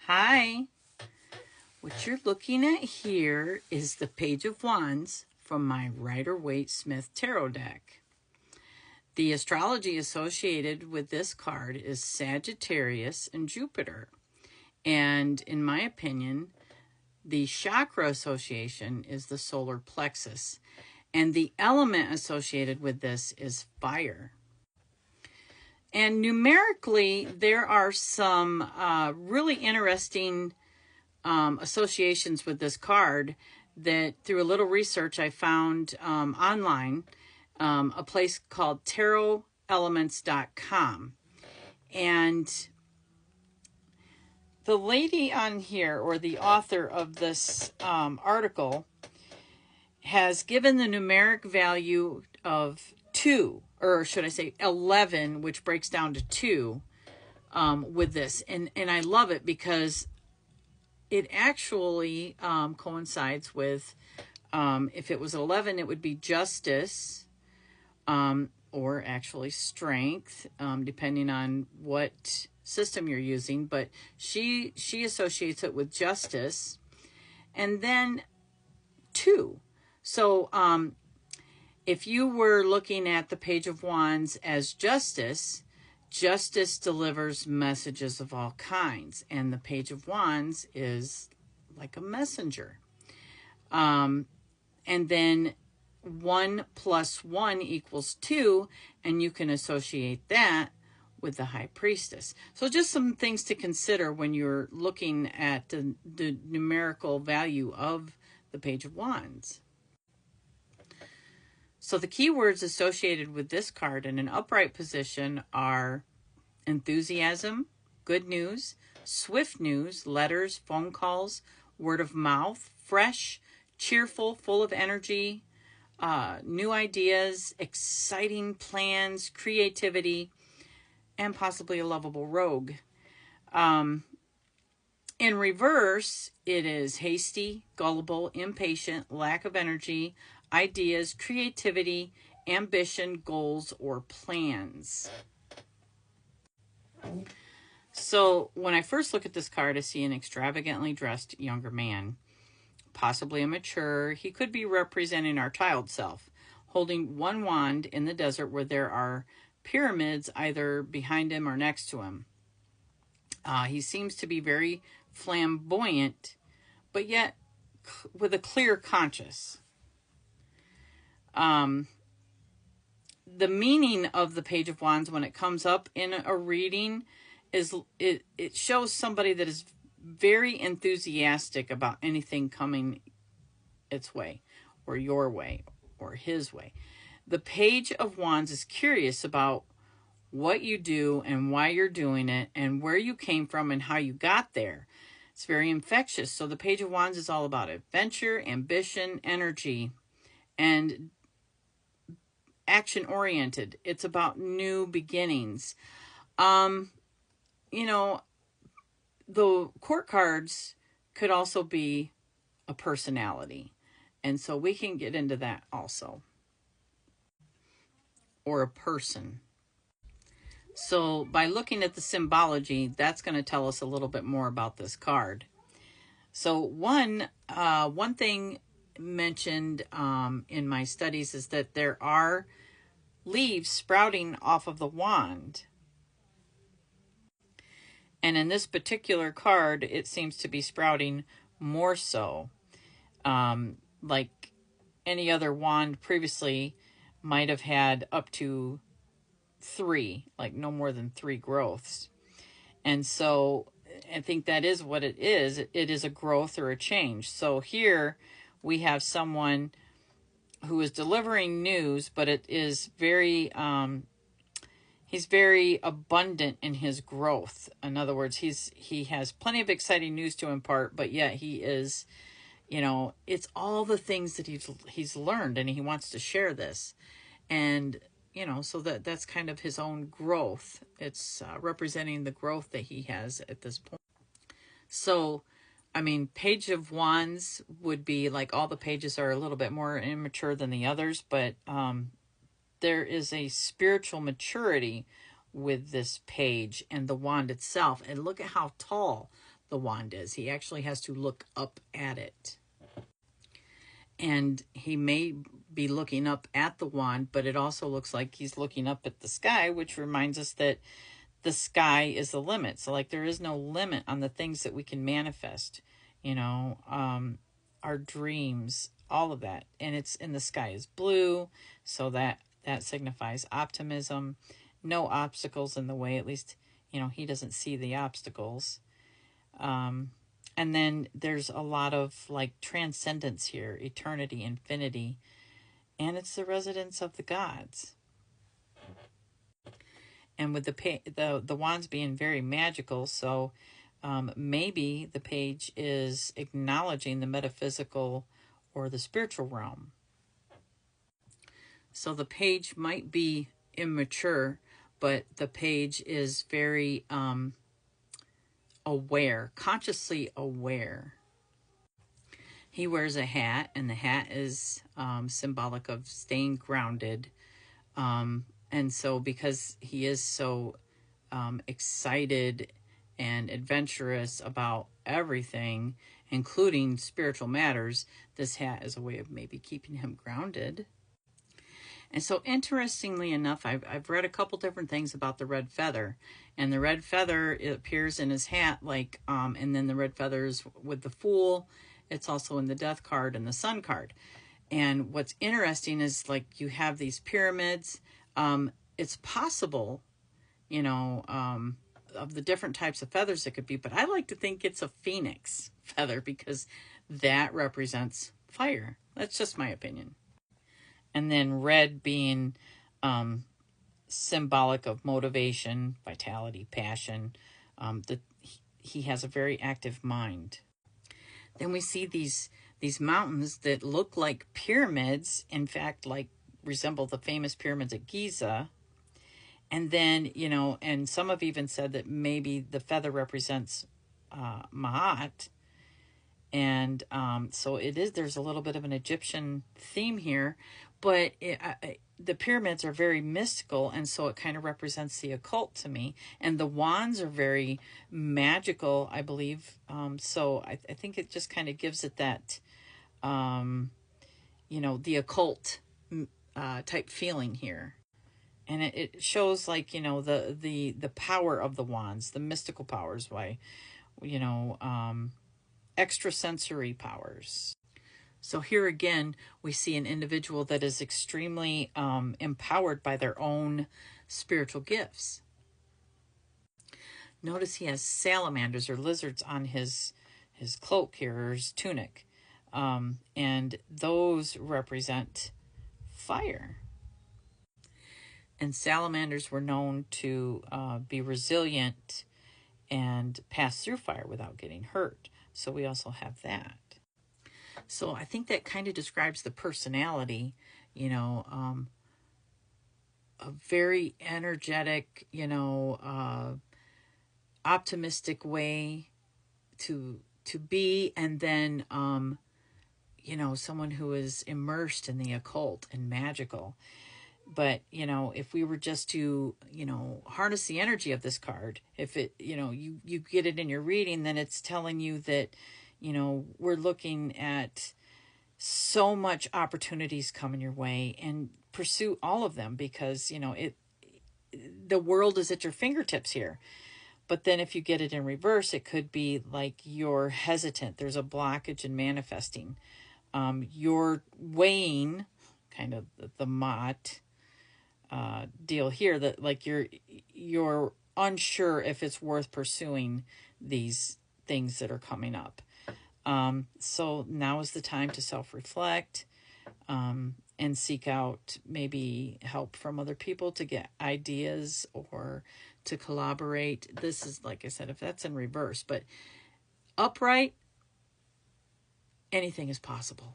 Hi, what you're looking at here is the Page of Wands from my Rider-Waite-Smith Tarot deck. The astrology associated with this card is Sagittarius and Jupiter. And in my opinion, the chakra association is the solar plexus. And the element associated with this is fire. And numerically, there are some really interesting associations with this card that through a little research I found online, a place called tarotelements.com. And the lady on here, or the author of this article, has given the numeric value of 2, or should I say 11, which breaks down to 2 with this. And I love it because it actually coincides with, if it was 11, it would be justice, or actually strength, depending on what system you're using. But she associates it with justice. And then 2. So if you were looking at the Page of Wands as justice, justice delivers messages of all kinds, and the Page of Wands is like a messenger. And then 1 + 1 = 2, and you can associate that with the High Priestess. So just some things to consider when you're looking at the numerical value of the Page of Wands. So the keywords associated with this card in an upright position are enthusiasm, good news, swift news, letters, phone calls, word of mouth, fresh, cheerful, full of energy, new ideas, exciting plans, creativity, and possibly a lovable rogue. In reverse, it is hasty, gullible, impatient, lack of energy, ideas, creativity, ambition, goals, or plans. So when I first look at this card, I see an extravagantly dressed younger man, possibly immature. He could be representing our child self, holding one wand in the desert where there are pyramids either behind him or next to him. He seems to be very flamboyant, but yet with a clear conscience. The meaning of the Page of Wands when it comes up in a reading is it shows somebody that is very enthusiastic about anything coming its way, or your way, or his way. The Page of Wands is curious about what you do and why you're doing it and where you came from and how you got there. It's very infectious. So the Page of Wands is all about adventure, ambition, energy, and action-oriented. It's about new beginnings. You know, the court cards could also be a personality. And so we can get into that also. Or a person. So by looking at the symbology, that's going to tell us a little bit more about this card. So one thing mentioned in my studies is that there are leaves sprouting off of the wand. And in this particular card, it seems to be sprouting more so. Like any other wand previously might have had up to 3, like no more than 3 growths. And so I think that is what it is. It is a growth or a change. So here we have someone who is delivering news, but it is very, he's very abundant in his growth. In other words, he has plenty of exciting news to impart, but yet he is, you know, it's all the things that he's learned, and he wants to share this. And, you know, so that's kind of his own growth. It's representing the growth that he has at this point. So, I mean, Page of Wands would be like all the pages are a little bit more immature than the others, but there is a spiritual maturity with this page and the wand itself. And look at how tall the wand is. He actually has to look up at it. And he may be looking up at the wand, but it also looks like he's looking up at the sky, which reminds us that the sky is the limit. So like there is no limit on the things that we can manifest, our dreams, all of that. And it's in the sky is blue. So that signifies optimism, no obstacles in the way, at least, he doesn't see the obstacles. And then there's a lot of like transcendence here, eternity, infinity, and it's the residence of the gods. And with the wands being very magical, so maybe the page is acknowledging the metaphysical or the spiritual realm. So the page might be immature, but the page is very aware, consciously aware. He wears a hat, and the hat is symbolic of staying grounded. And so because he is so excited and adventurous about everything, including spiritual matters, this hat is a way of maybe keeping him grounded. And so interestingly enough, I've read a couple different things about the red feather. And the red feather, it appears in his hat, like, and then the red feathers with the Fool. It's also in the Death card and the Sun card. And what's interesting is, like, you have these pyramids. It's possible, of the different types of feathers it could be, but I like to think it's a phoenix feather because that represents fire. That's just my opinion. And then red being symbolic of motivation, vitality, passion. He has a very active mind. Then we see these mountains that look like pyramids, in fact, like resemble the famous pyramids at Giza. And then, and some have even said that maybe the feather represents Maat. And so there's a little bit of an Egyptian theme here, but the pyramids are very mystical, and so it kind of represents the occult to me. And the wands are very magical, I believe. So I think it just kind of gives it that, the occult type feeling here. And it shows, like, the power of the wands, the mystical powers, why, extrasensory powers. So here again, we see an individual that is extremely empowered by their own spiritual gifts. Notice he has salamanders or lizards on his cloak here, or his tunic. And those represent fire. And salamanders were known to be resilient and pass through fire without getting hurt. So we also have that. So I think that kind of describes the personality, a very energetic, optimistic way to be, and then, someone who is immersed in the occult and magical. But, if we were just to, harness the energy of this card, if it, you get it in your reading, then it's telling you that, we're looking at so much opportunities coming your way, and pursue all of them, because, the world is at your fingertips here. But then if you get it in reverse, it could be like you're hesitant. There's a blockage in manifesting. You're weighing, kind of the Maat deal here, that like you're unsure if it's worth pursuing these things that are coming up. So now is the time to self-reflect and seek out maybe help from other people to get ideas or to collaborate. This is, like I said, if that's in reverse, but upright, anything is possible.